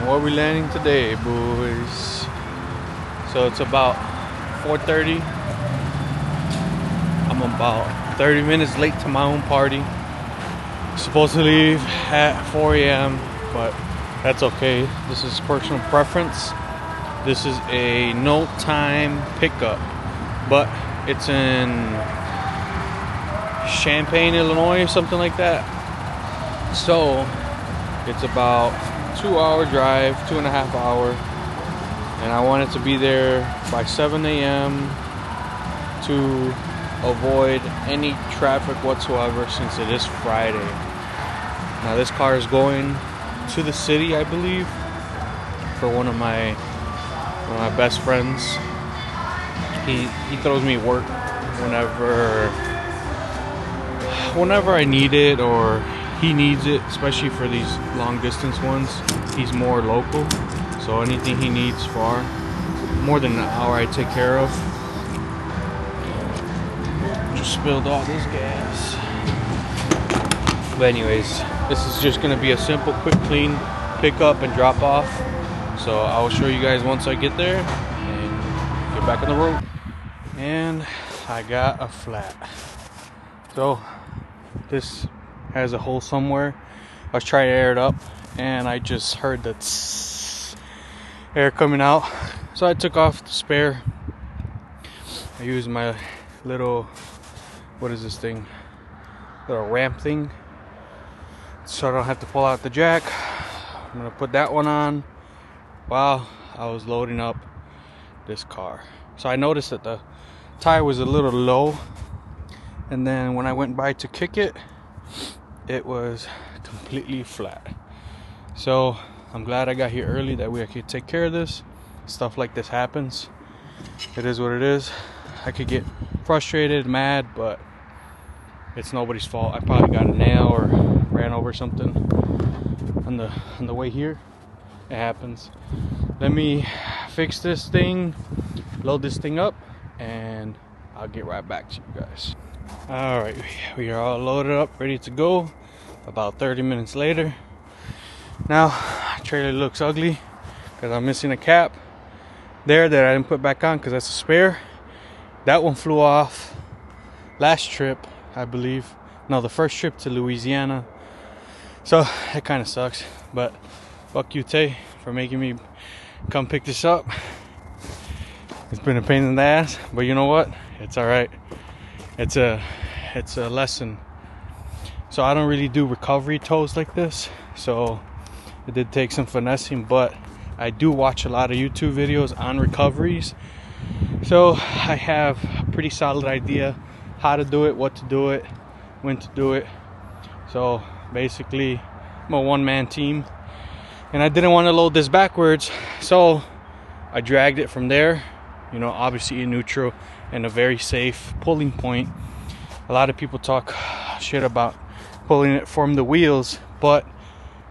Where we landing today, boys? So it's about 4:30. I'm about 30 minutes late to my own party. Supposed to leave at 4 a.m., but that's okay. This is personal preference. This is a no time pickup, but it's in Champaign, Illinois, something like that. So it's about 2-hour drive, 2.5 hours, and I wanted to be there by 7 a.m. to avoid any traffic whatsoever, since it is Friday. Now this car is going to the city, I believe, for one of my best friends. He throws me work whenever I need it, or he needs it, especially for these long distance ones. He's more local, so anything he needs far, more than an hour, I take care of. Just spilled all this gas. But anyways, this is just gonna be a simple, quick, clean pick up and drop off. So I will show you guys once I get there and get back on the road. And I got a flat. So this has a hole somewhere. I was trying to air it up, and I just heard that air coming out. So I took off the spare. I used my little, what is this thing? Little ramp thing, so I don't have to pull out the jack. I'm gonna put that one on while I was loading up this car. So I noticed that the tire was a little low, and then when I went by to kick it, it was completely flat. So I'm glad I got here early, that way I could take care of this. Stuff like this happens. It is what it is. I could get frustrated, mad, but it's nobody's fault. I probably got a nail or ran over something on the way here. It happens. Let me fix this thing, load this thing up, and I'll get right back to you guys. Alright, we are all loaded up, ready to go. About 30 minutes later. Now, trailer looks ugly because I'm missing a cap there that I didn't put back on because that's a spare. That one flew off last trip, I believe. No, the first trip to Louisiana. So it kind of sucks, but fuck you, Tay, for making me come pick this up. It's been a pain in the ass, but you know what? It's all right. It's a lesson. So I don't really do recovery tows like this, so it did take some finessing, but I do watch a lot of YouTube videos on recoveries, so I have a pretty solid idea how to do it, what to do it, when to do it. So basically I'm a one-man team, and I didn't want to load this backwards, so I dragged it from there, you know, obviously in neutral and a very safe pulling point. A lot of people talk shit about pulling it from the wheels, but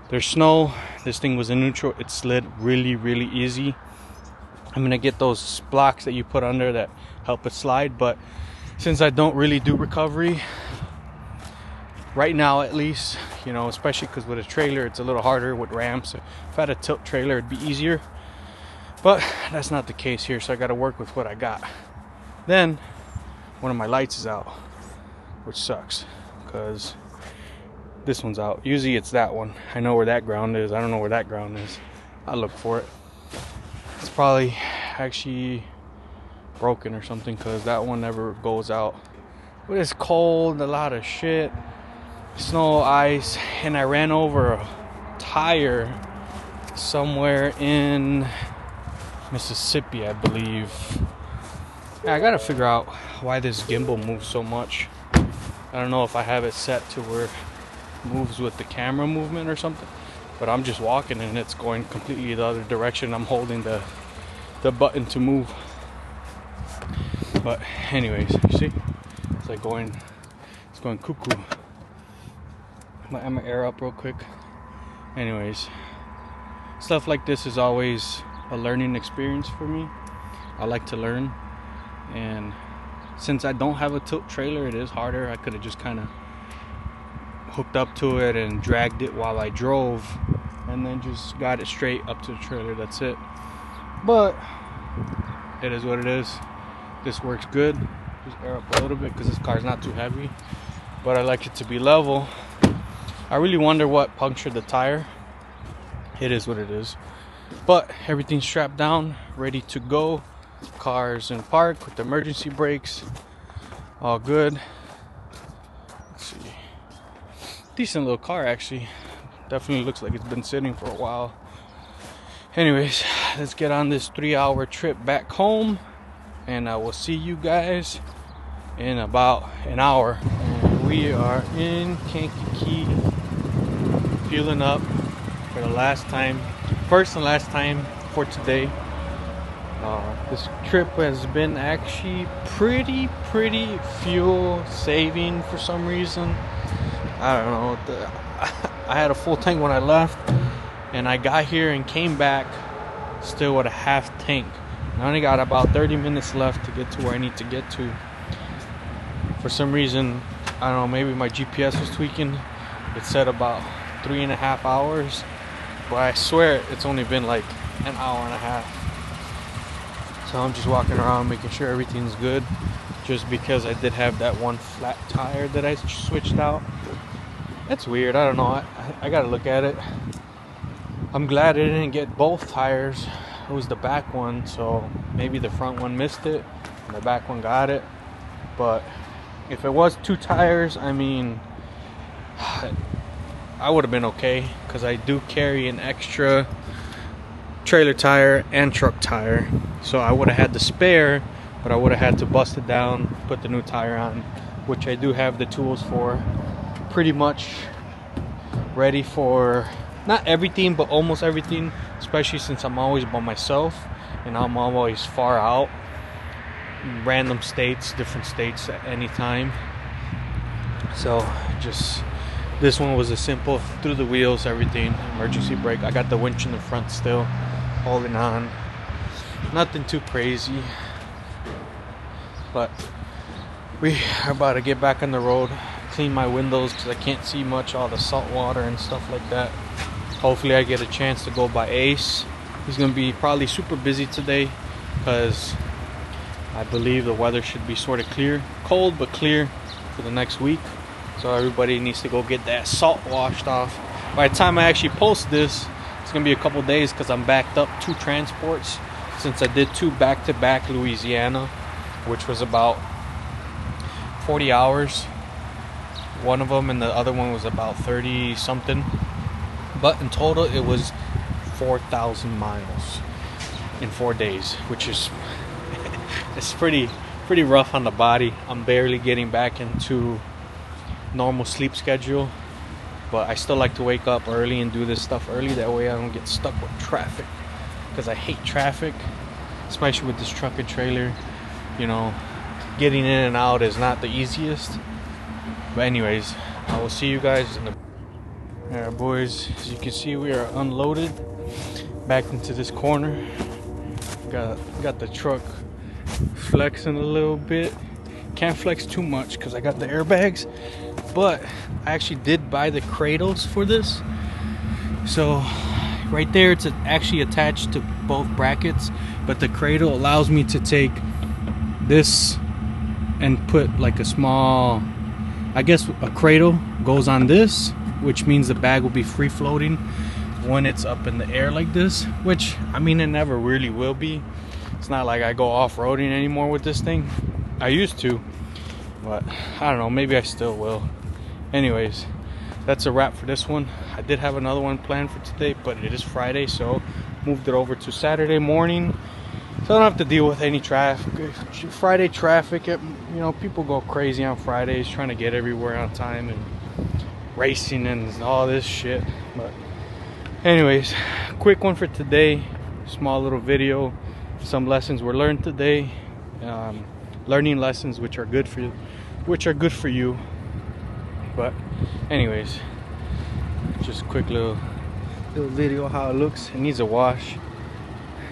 there's snow. This thing was in neutral. It slid really, really easy. I'm gonna get those blocks that you put under that help it slide, but since I don't really do recovery right now, at least, you know, especially because with a trailer it's a little harder with ramps. If I had a tilt trailer, it'd be easier, but that's not the case here, so I got to work with what I got. Then one of my lights is out, which sucks because this one's out. Usually it's that one. I know where that ground is. I don't know where that ground is. I'll look for it. It's probably actually broken or something, because that one never goes out. But it's cold, a lot of shit, snow, ice, and I ran over a tire somewhere in Mississippi, I believe. Yeah, I gotta figure out why this gimbal moves so much. I don't know if I have it set to where it moves with the camera movement or something, but I'm just walking and it's going completely the other direction. I'm holding the button to move. But anyways, you see, it's like going cuckoo. I'm gonna air up real quick. Anyways, stuff like this is always a learning experience for me. I like to learn, and since I don't have a tilt trailer, it is harder. I could have just kind of hooked up to it and dragged it while I drove, and then just got it straight up to the trailer. That's it. But it is what it is. This works good. Just air up a little bit because this car's not too heavy, but I like it to be level. I really wonder what punctured the tire. It is what it is. But everything's strapped down, ready to go. Car's in park with the emergency brakes. All good. Let's see. Decent little car, actually. Definitely looks like it's been sitting for a while. Anyways, let's get on this 3-hour trip back home, and I will see you guys in about an hour. And we are in Kankakee, fueling up for the last time, first and last time for today. This trip has been actually pretty fuel saving for some reason. I don't know. I had a full tank when I left, and I got here and came back still with a half tank. I only got about 30 minutes left to get to where I need to get to. For some reason, I don't know, maybe my GPS was tweaking. It said about 3.5 hours, but I swear it's only been like an hour and a half. So I'm just walking around making sure everything's good, just because I did have that one flat tire that I switched out. That's weird. I don't know. I gotta look at it. I'm glad I didn't get both tires. It was the back one, so maybe the front one missed it and the back one got it. But if it was 2 tires, I mean, I would have been okay, because I do carry an extra trailer tire and truck tire. So I would have had the spare, but I would have had to bust it down, put the new tire on, which I do have the tools for. Pretty much ready for not everything, but almost everything, especially since I'm always by myself and I'm always far out, random states, different states at any time. So just this one was a simple through the wheels, everything, emergency brake. I got the winch in the front still holding on, nothing too crazy. But we are about to get back on the road, clean my windows because I can't see much, all the salt water and stuff like that. Hopefully I get a chance to go by Ace. He's gonna be probably super busy today because I believe the weather should be sort of clear, cold but clear for the next week. So everybody needs to go get that salt washed off. By the time I actually post this, it's gonna be a couple days because I'm backed up 2 transports since I did 2 back-to-back Louisiana, which was about 40 hours. One of them, and the other one was about 30 something, but in total it was 4,000 miles in 4 days, which is it's pretty rough on the body. I'm barely getting back into normal sleep schedule, but I still like to wake up early and do this stuff early, that way I don't get stuck with traffic, because I hate traffic, especially with this truck and trailer. You know, getting in and out is not the easiest. But anyways, I will see you guys in the... Alright boys, as you can see, we are unloaded back into this corner. Got the truck flexing a little bit. Can't flex too much because I got the airbags, but I actually did buy the cradles for this. So right there, it's actually attached to both brackets, but the cradle allows me to take this and put like a small, I guess a cradle goes on this, which means the bag will be free floating when it's up in the air like this, which I mean it never really will be. It's not like I go off-roading anymore with this thing. I used to, but I don't know, maybe I still will. Anyways, that's a wrap for this one. I did have another one planned for today, but it is Friday, so moved it over to Saturday morning, so I don't have to deal with any traffic. Friday traffic, you know, people go crazy on Fridays trying to get everywhere on time and racing and all this shit. But anyways, quick one for today, small little video. Some lessons were learned today, learning lessons which are good for you, but anyways, just quick little video how it looks. It needs a wash.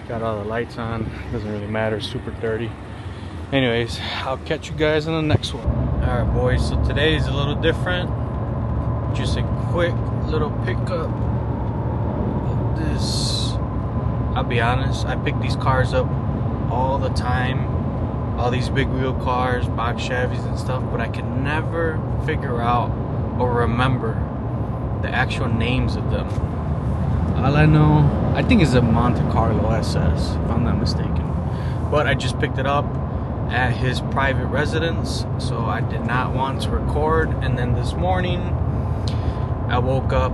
Got all the lights on, doesn't really matter, super dirty. Anyways, I'll catch you guys in the next one. All right boys, so today is a little different. Just a quick little pickup I'll be honest, I pick these cars up all the time, all these big wheel cars, box Chevys and stuff, but I can never figure out or remember the actual names of them. All I know, I think it's a Monte Carlo SS, if I'm not mistaken. But I just picked it up at his private residence, so I did not want to record. And then this morning, I woke up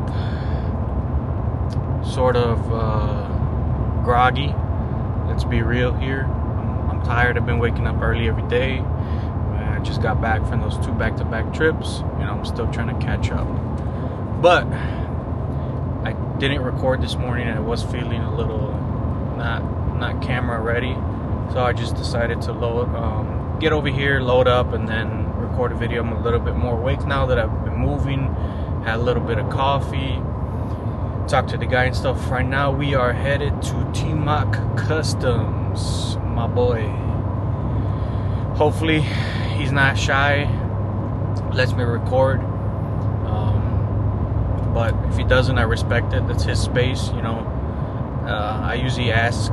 sort of groggy. Let's be real here. I'm tired. I've been waking up early every day. I just got back from those 2 back-to-back trips. You know, I'm still trying to catch up. But I didn't record this morning. I was feeling a little not camera ready, so I just decided to get over here, load up, and then record a video. I'm a little bit more awake now that I've been moving. Had a little bit of coffee, talked to the guy and stuff. Right now we are headed to T-Mac Customs, my boy. Hopefully he's not shy, lets me record. But if he doesn't, I respect it. That's his space, you know. I usually ask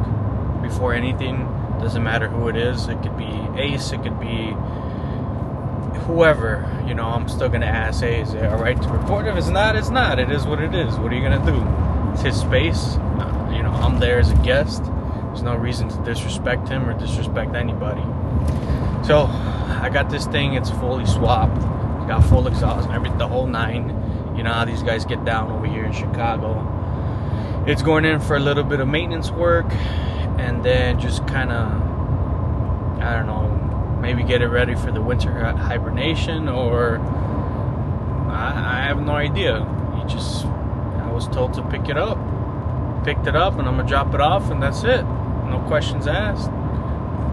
before anything. Doesn't matter who it is. It could be Ace, it could be whoever, you know. I'm still gonna ask, hey, is it alright to record? If it's not, it's not. It is what it is. What are you gonna do? It's his space. You know, I'm there as a guest. There's no reason to disrespect him or disrespect anybody. So I got this thing. It's fully swapped. It's got full exhaust and everything, the whole 9. You know how these guys get down over here in Chicago. It's going in for a little bit of maintenance work, and then just kind of, I don't know, maybe get it ready for the winter hibernation, or I have no idea. I was told to pick it up. Picked it up, and I'm gonna drop it off, and that's it. No questions asked.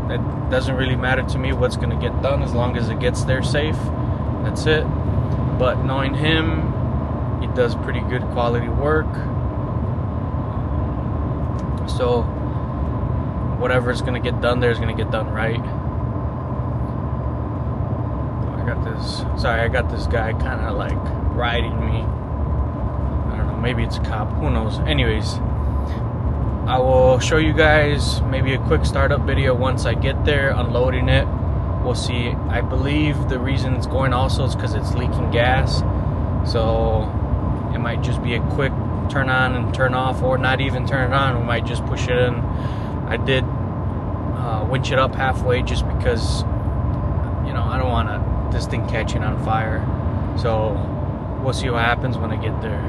It doesn't really matter to me what's gonna get done as long as it gets there safe. That's it. But knowing him, he does pretty good quality work. So whatever's gonna get done there is gonna get done right. I got this guy kind of like riding me. I don't know, maybe it's a cop, who knows. Anyways, I will show you guys maybe a quick startup video once I get there, unloading it. We'll see. I believe the reason it's going also is because it's leaking gas. So it might just be a quick turn on and turn off, or not even turn it on. We might just push it in. I did winch it up halfway just because, you know, I don't want this thing catching on fire. So we'll see what happens when I get there.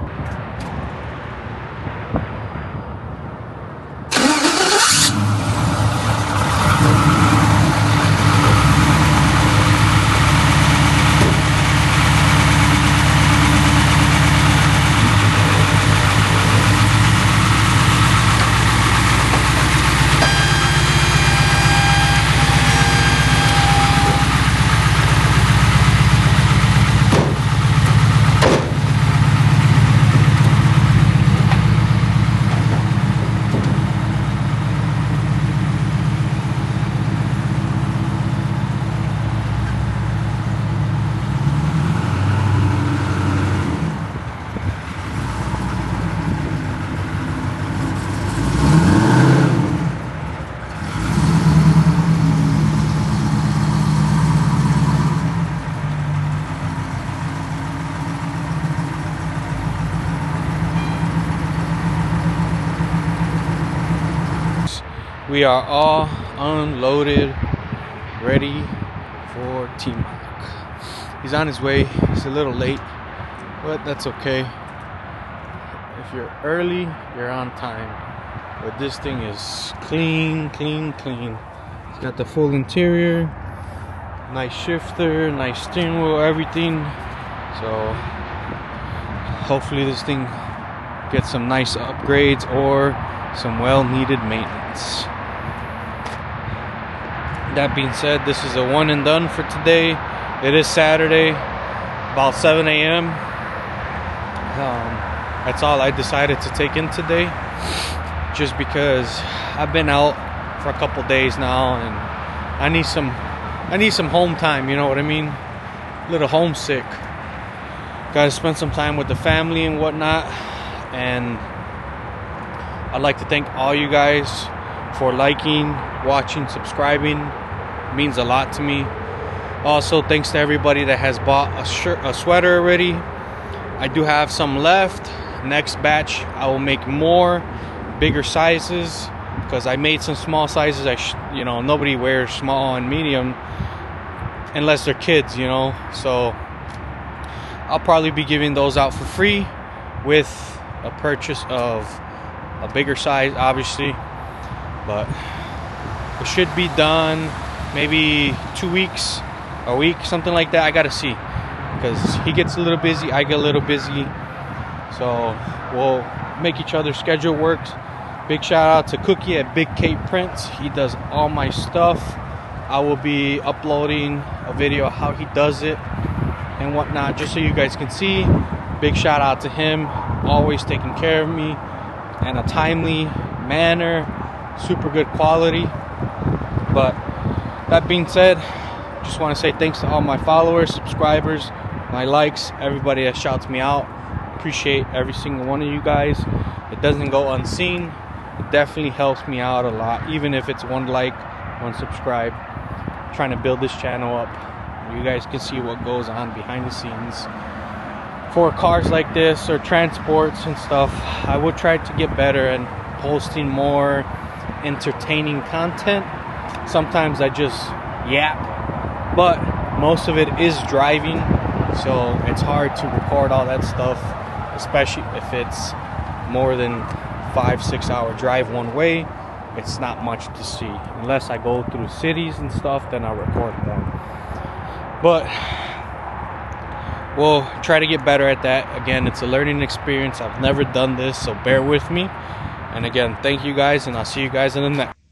We are all unloaded, ready for T-Mac. He's on his way. He's a little late, but that's okay. If you're early, you're on time. But this thing is clean, clean, clean. It's got the full interior, nice shifter, nice steering wheel, everything. So hopefully this thing gets some nice upgrades or some well-needed maintenance. That being said, this is a one and done for today. It is Saturday, about 7 a.m. That's all I decided to take in today, just because I've been out for a couple days now, and I need some home time. You know what I mean? A little homesick. Got to spend some time with the family and whatnot, and I'd like to thank all you guys for liking, watching, subscribing. It means a lot to me. Also, thanks to everybody that has bought a sweater already. I do have some left. Next batch, I will make more, bigger sizes, because I made some small sizes. Nobody wears small and medium unless they're kids, So I'll probably be giving those out for free with a purchase of a bigger size, obviously. But it should be done maybe 2 weeks, a week, something like that. I gotta see, because he gets a little busy, I get a little busy, so we'll make each other's schedule work. Big shout out to Cookie at Big Cape Prints. He does all my stuff. I will be uploading a video of how he does it and whatnot, just so you guys can see. Big shout out to him, always taking care of me in a timely manner, super good quality. But that being said, just want to say thanks to all my followers, subscribers, my likes, everybody that shouts me out. Appreciate every single one of you guys. It doesn't go unseen. It definitely helps me out a lot, even if it's one like, one subscribe. Trying to build this channel up. You guys can see what goes on behind the scenes for cars like this or transports and stuff. I will try to get better and posting more entertaining content. Sometimes I just yap, but most of it is driving, so it's hard to record all that stuff, especially if it's more than 5-6 hour drive one way. It's not much to see unless I go through cities and stuff, then I'll record more. But we'll try to get better at that. Again, it's a learning experience. I've never done this, so bear with me. And again, thank you guys, and I'll see you guys in the next.